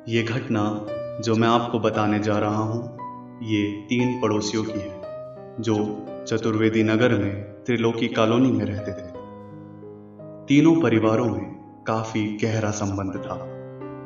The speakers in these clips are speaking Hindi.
ये घटना जो मैं आपको बताने जा रहा हूँ ये 3 पड़ोसियों की है जो चतुर्वेदी नगर में त्रिलोकी कॉलोनी में रहते थे। तीनों परिवारों में काफी गहरा संबंध था।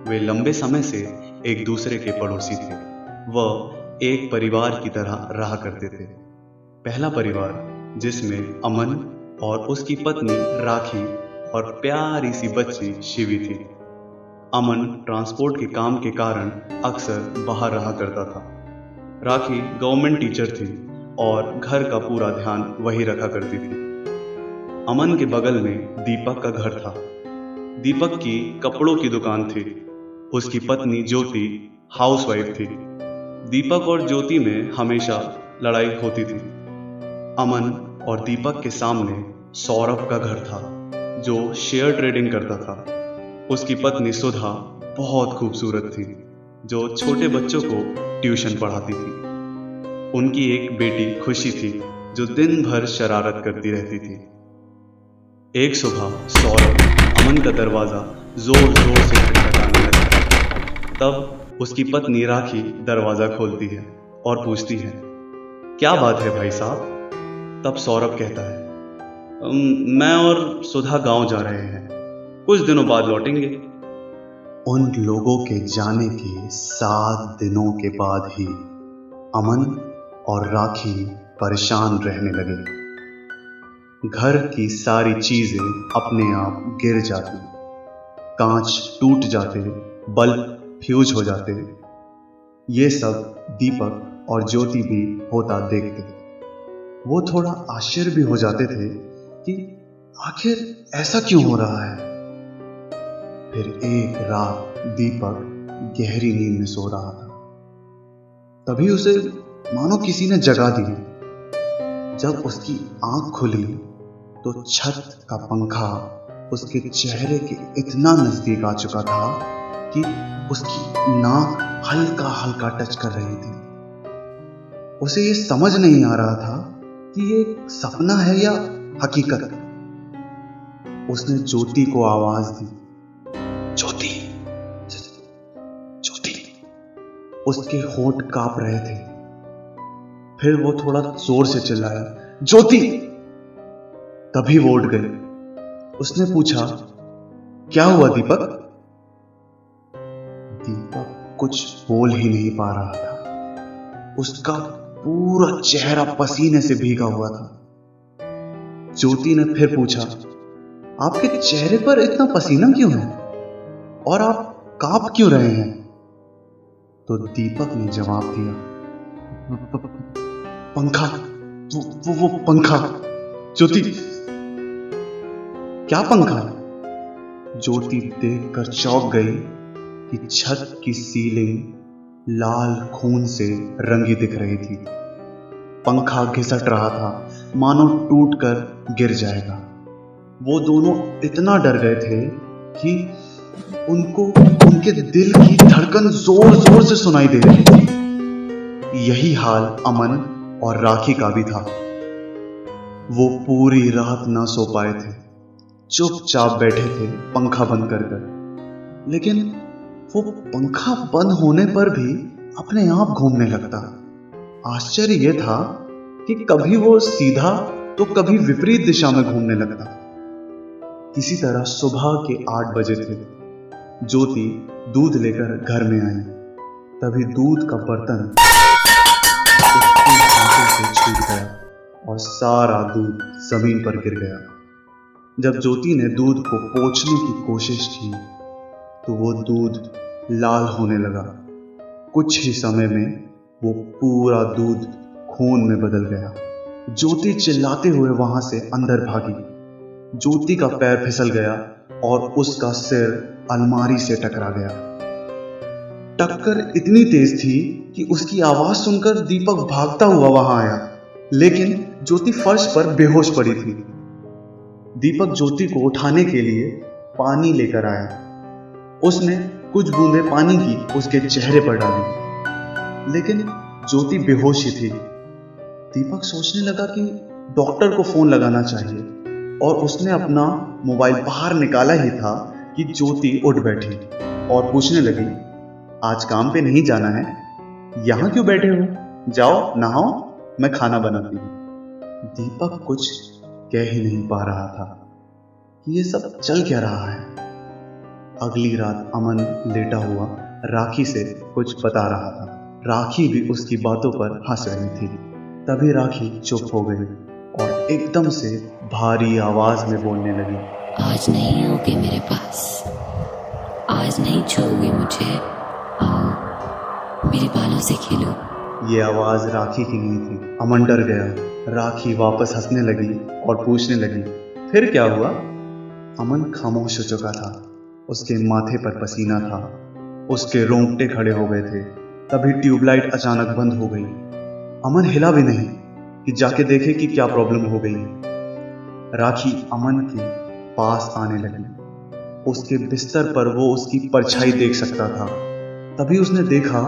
वे लंबे समय से एक दूसरे के पड़ोसी थे। वह एक परिवार की तरह रहा करते थे। पहला परिवार जिसमें अमन और उसकी पत्नी राखी और प्यारी सी बच्ची शिवी थी। अमन ट्रांसपोर्ट के काम के कारण अक्सर बाहर रहा करता था। राखी गवर्नमेंट टीचर थी और घर का पूरा ध्यान वही रखा करती थी। अमन के बगल में दीपक का घर था। दीपक की कपड़ों की दुकान थी। उसकी पत्नी ज्योति हाउसवाइफ थी। दीपक और ज्योति में हमेशा लड़ाई होती थी। अमन और दीपक के सामने सौरभ का घर था जो शेयर ट्रेडिंग करता था। उसकी पत्नी सुधा बहुत खूबसूरत थी जो छोटे बच्चों को ट्यूशन पढ़ाती थी। उनकी एक बेटी खुशी थी जो दिन भर शरारत करती रहती थी। एक सुबह सौरभ अमन का दरवाजा जोर जोर से खटखटाने लगता। तब उसकी पत्नी राखी दरवाजा खोलती है और पूछती है, क्या बात है भाई साहब? तब सौरभ कहता है, मैं और सुधा गांव जा रहे हैं, कुछ दिनों बाद लौटेंगे। उन लोगों के जाने के 7 दिनों के बाद ही अमन और राखी परेशान रहने लगे। घर की सारी चीजें अपने आप गिर जाती, कांच टूट जाते, बल्ब फ्यूज हो जाते। ये सब दीपक और ज्योति भी होता देखते। वो थोड़ा आश्चर्य भी हो जाते थे कि आखिर ऐसा क्यों हो रहा है। फिर एक रात दीपक गहरी नींद में सो रहा था। तभी उसे मानो किसी ने जगा दी। जब उसकी आंख खुली तो छत का पंखा उसके चेहरे के इतना नजदीक आ चुका था कि उसकी नाक हल्का हल्का टच कर रही थी। उसे ये समझ नहीं आ रहा था कि ये एक सपना है या हकीकत। उसने ज्योति को आवाज दी, ज्योति, ज्योति। उसके होंठ कांप रहे थे। फिर वो थोड़ा जोर से चिल्लाया, ज्योति। तभी वो उठ गई। उसने पूछा, क्या हुआ दीपक? दीपक कुछ बोल ही नहीं पा रहा था। उसका पूरा चेहरा पसीने से भीगा हुआ था। ज्योति ने फिर पूछा, आपके चेहरे पर इतना पसीना क्यों है और आप कांप क्यों रहे हैं? तो दीपक ने जवाब दिया, पंखा, वो पंखा। ज्योति, क्या पंखा? ज्योति देखकर चौंक गई कि छत की सीलिंग लाल खून से रंगी दिख रही थी। पंखा घिसट रहा था मानो टूटकर गिर जाएगा। वो दोनों इतना डर गए थे कि उनको उनके दिल की धड़कन जोर जोर से सुनाई दे रही थी। यही हाल अमन और राखी का भी था। वो पूरी रात ना सो पाए थे, चुपचाप बैठे थे पंखा बंद कर कर। लेकिन वो पंखा बंद होने पर भी अपने आप घूमने लगता। आश्चर्य यह था कि कभी वो सीधा तो कभी विपरीत दिशा में घूमने लगता। किसी तरह सुबह के 8 बजे थे। ज्योति दूध लेकर घर में आई। तभी दूध का बर्तन उसके हाथों से छूट गया और सारा दूध जमीन पर गिर गया। जब ज्योति ने दूध को पोंछने की कोशिश की तो वो दूध लाल होने लगा। कुछ ही समय में वो पूरा दूध खून में बदल गया। ज्योति चिल्लाते हुए वहां से अंदर भागी। ज्योति का पैर फिसल गया और उसका सिर अलमारी से टकरा गया। टक्कर इतनी तेज थी कि उसकी आवाज सुनकर दीपक भागता हुआ वहां आया, लेकिन ज्योति फर्श पर बेहोश पड़ी थी। दीपक ज्योति को उठाने के लिए पानी लेकर आया। उसने कुछ बूंदें पानी की उसके चेहरे पर डाली, लेकिन ज्योति बेहोश ही थी। दीपक सोचने लगा कि डॉक्टर को फोन लगाना चाहिए और उसने अपना मोबाइल बाहर निकाला ही था कि ज्योति उठ बैठी और पूछने लगी, आज काम पे नहीं जाना है? यहाँ क्यों बैठे हो? जाओ नहाओ, मैं खाना बनाती हूँ। दीपक कुछ कह ही नहीं पा रहा था कि ये सब चल क्या रहा है। अगली रात अमन लेटा हुआ राखी से कुछ बता रहा था। राखी भी उसकी बातों पर हंस रही थी। तभी राखी चुप हो गई और एकदम से भारी आवाज में बोलने लगी। आज नहीं आओगे मेरे पास, आज नहीं छूओगे मुझे, आओ मेरे बालों से खेलो। ये आवाज राखी की नहीं थी। अमन डर गया। राखी वापस हंसने लगी और पूछने लगी, फिर क्या हुआ? अमन खामोश हो चुका था। उसके माथे पर पसीना था, उसके रोंगटे खड़े हो गए थे। तभी ट्यूबलाइट अचानक बंद हो गई। अमन हिला भी नहीं कि जाके देखे कि क्या प्रॉब्लम हो गई। राखी अमन के पास आने लगी। उसके बिस्तर पर वो उसकी परछाई देख सकता था। तभी उसने देखा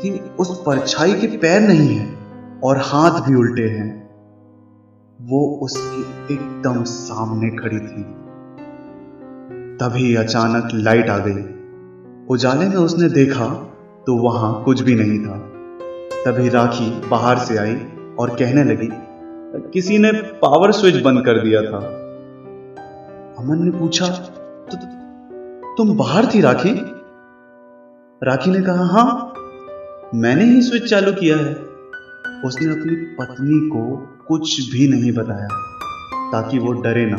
कि उस परछाई के पैर नहीं हैं और हाथ भी उल्टे हैं। वो उसके एकदम सामने खड़ी थी। तभी अचानक लाइट आ गई। उजाले में उसने देखा तो वहां कुछ भी नहीं था। तभी राखी बाहर से आई और कहने लगी, किसी ने पावर स्विच बंद कर दिया था। अमन ने पूछा, तुम बाहर थी राखी? राखी ने कहा, हाँ, मैंने ही स्विच चालू किया है। उसने अपनी पत्नी को कुछ भी नहीं बताया ताकि वो डरे ना।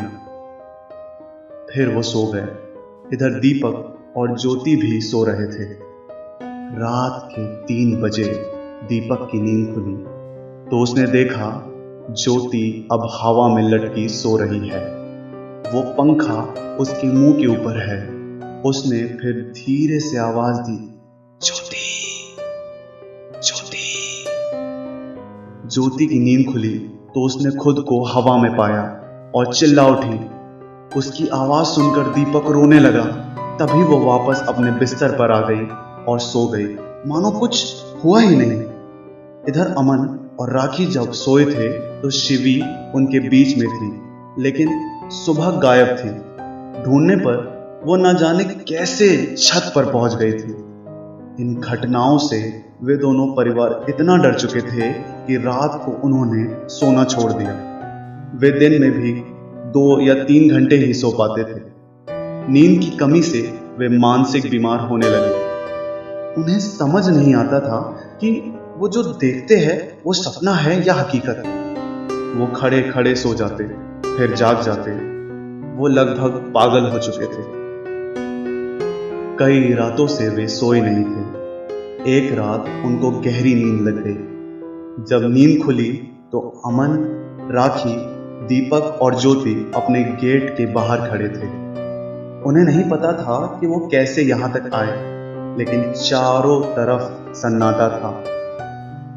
फिर वो सो गए। इधर दीपक और ज्योति भी सो रहे थे। रात के 3 बजे दीपक की नींद खुली तो उसने देखा ज्योति अब हवा में लटकी सो रही है। वो पंखा उसके मुंह के ऊपर है। उसने फिर धीरे से आवाज दी, ज्योति, ज्योति। ज्योति की नींद खुली तो उसने खुद को हवा में पाया और चिल्ला उठी। उसकी आवाज सुनकर दीपक रोने लगा। तभी वो वापस अपने बिस्तर पर आ गई और सो गई, मानो कुछ हुआ ही नहीं। इधर अमन और राखी जब सोए थे तो शिवी उनके बीच में थी, लेकिन सुबह गायब थी। ढूंढने पर वो न जाने कैसे छत पर पहुंच गई थी। इन घटनाओं से वे दोनों परिवार इतना डर चुके थे कि रात को उन्होंने सोना छोड़ दिया। वे दिन में भी 2 या 3 घंटे ही सो पाते थे। नींद की कमी से वे मानसिक बीमार होने लगे। उन्हें समझ नहीं आता था कि वो जो देखते हैं वो सपना है या हकीकत। वो खड़े खड़े सो जाते, फिर जाग जाते। वो लगभग पागल हो चुके थे। कई रातों से वे सोए नहीं थे। एक रात उनको गहरी नींद लग गई। जब नींद खुली तो अमन, राखी, दीपक और ज्योति अपने गेट के बाहर खड़े थे। उन्हें नहीं पता था कि वो कैसे यहां तक आए, लेकिन चारों तरफ सन्नाटा था।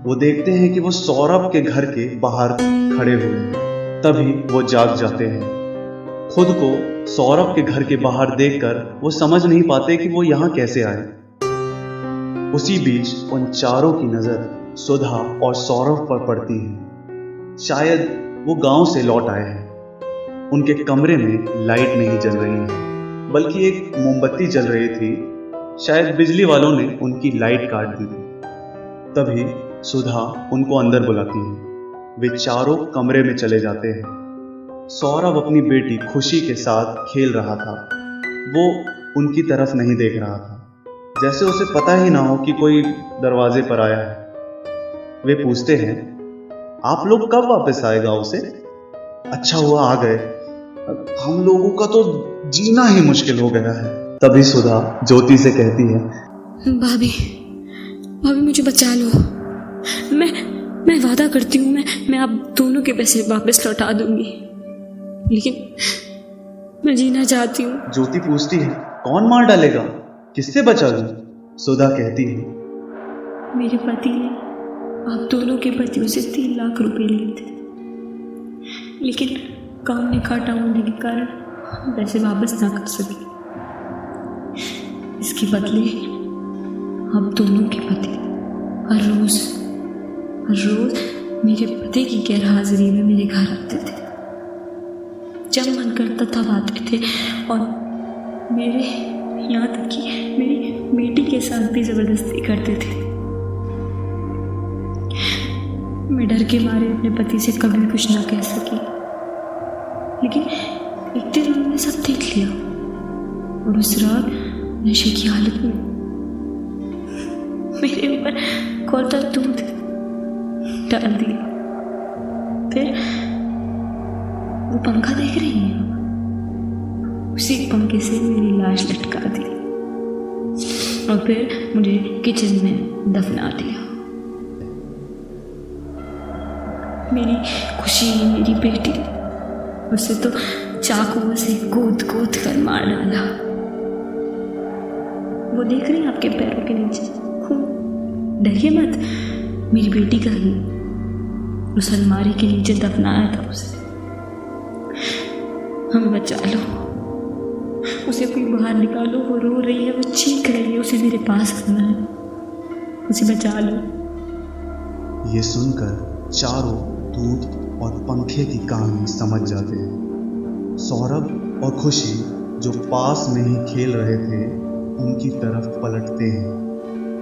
वो देखते हैं कि वो सौरभ के घर के बाहर खड़े हुए हैं। तभी वो जाग जाते हैं। खुद को सौरभ के घर के बाहर देखकर वो समझ नहीं पाते कि वो यहाँ कैसे आए। उसी बीच उन चारों की नजर सुधा और सौरभ पर पड़ती है। शायद वो गांव से लौट आए हैं। उनके कमरे में लाइट नहीं जल रही है, बल्कि एक मोमबत्ती जल रही थी। शायद बिजली वालों ने उनकी लाइट काट दी थी। तभी सुधा उनको अंदर बुलाती है। वे चारों कमरे में चले जाते हैं। सौरभ अपनी बेटी खुशी के साथ खेल रहा था। वो उनकी तरफ नहीं देख रहा था, जैसे उसे पता ही ना हो कि कोई दरवाजे पर आया है। वे पूछते हैं, आप लोग कब वापस आए गांव से? अच्छा हुआ आ गए, हम लोगों का तो जीना ही मुश्किल हो गया है। तभी सुधा ज्योति से कहती है, भाभी भाभी मुझे बचा लो। मैं वादा करती हूँ मैं आप दोनों के पैसे वापस लौटा दूंगी, लेकिन मैं जीना चाहती हूँ। ज्योति पूछती है, कौन मार डालेगा, किससे बचा लूं? सुधा कहती है, मेरे पति ने आप दोनों के पतियों से 3 लाख रुपए लिए थे, लेकिन काम में घाटा होने के कारण पैसे वापस ना कर सके। इसके बदले आप दोनों के पति हर रोज मेरे पति की गैर हाजिरी में मेरे घर आते थे। जब मन करता तब आते थे और मेरे यहाँ तक कि मेरी बेटी के साथ भी जबरदस्ती करते थे। मैं डर के मारे अपने पति से कभी कुछ ना कह सकी, लेकिन एक दिन उन्होंने सब देख लिया और उस रात नशे की हालत में मेरे ऊपर कौता दूध डाल दिया। फिर वो पंखा देख रही है, उसी पंखे से मेरी लाश लटका दी और फिर मुझे किचन में दफना दिया। मेरी खुशी, मेरी बेटी, उसे तो चाकुओं से कूद कूद कर मार डाला। वो देख रही आपके पैरों के नीचे खून। डरिए मत, मेरी बेटी का ही उस अलमारी के नीचे दफनाया था उसे। हमें बचा लो, उसे कोई बाहर निकालो, वो रो रही है, वो चीख रही है, उसे मेरे पास आना है, उसे बचा लो। ये सुनकर चारों दूध और पंखे की कहानी समझ जाते हैं। सौरभ और खुशी जो पास में ही खेल रहे थे उनकी तरफ पलटते हैं।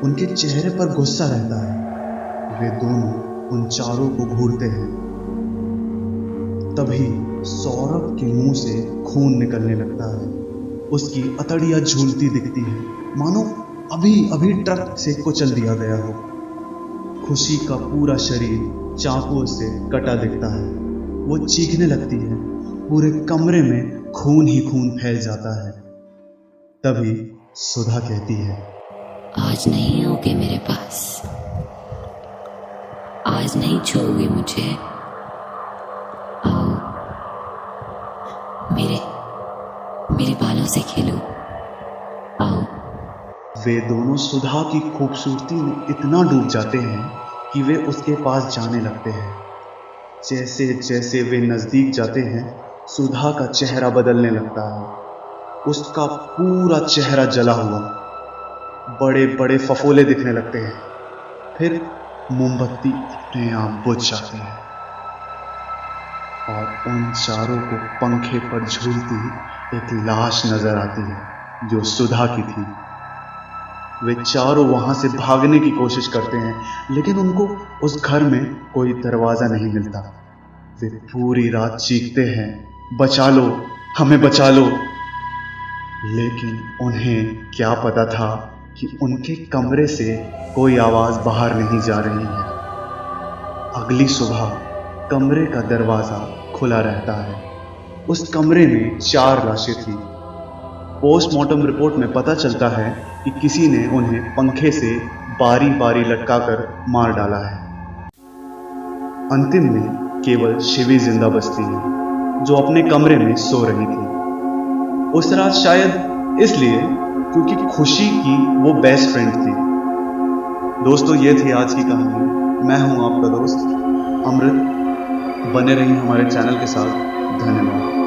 उनके चेहरे पर गुस्सा रहता है। वे दोनों उन चारों को घूरते हैं। तभी सौरभ के मुंह से खून निकलने लगता है। उसकी अतड़ियां झूलती दिखती है, मानो अभी अभी ट्रक से कुचल दिया गया हो। खुशी का पूरा शरीर चाकुओं से कटा दिखता है। वो चीखने लगती है। पूरे कमरे में खून ही खून फैल जाता है। तभी सुधा कहती है, आज नहीं आओगे मेरे पास, आज नहीं छोड़ोगे मुझे। आओ, मेरे बालों से खेलो, आओ। वे दोनों सुधा की खूबसूरती में इतना डूब जाते हैं कि वे उसके पास जाने लगते हैं। जैसे जैसे वे नजदीक जाते हैं, सुधा का चेहरा बदलने लगता है। उसका पूरा चेहरा जला हुआ, बड़े बड़े फफोले दिखने लगते हैं। फिर मोमबत्ती अपने आप बुझ जाती है और उन चारों को पंखे पर झूलती एक लाश नजर आती है जो सुधा की थी। वे चारों वहां से भागने की कोशिश करते हैं, लेकिन उनको उस घर में कोई दरवाजा नहीं मिलता। वे पूरी रात चीखते हैं, बचा लो, हमें बचा लो। लेकिन उन्हें क्या पता था कि उनके कमरे से कोई आवाज बाहर नहीं जा रही है। अगली सुबह कमरे का दरवाजा खुला रहता है। उस कमरे में 4 लाशें थी। पोस्टमार्टम रिपोर्ट में पता चलता है कि किसी ने उन्हें पंखे से बारी बारी लटकाकर मार डाला है। अंतिम में केवल शिवी जिंदा बचती है, जो अपने कमरे में सो रही थी। उस रात शायद इसलिए क्योंकि खुशी की वो बेस्ट फ्रेंड थी। दोस्तों, ये थी आज की कहानी। मैं हूं आपका दोस्त अमृत। बने रहिए हमारे चैनल के साथ। धन्यवाद।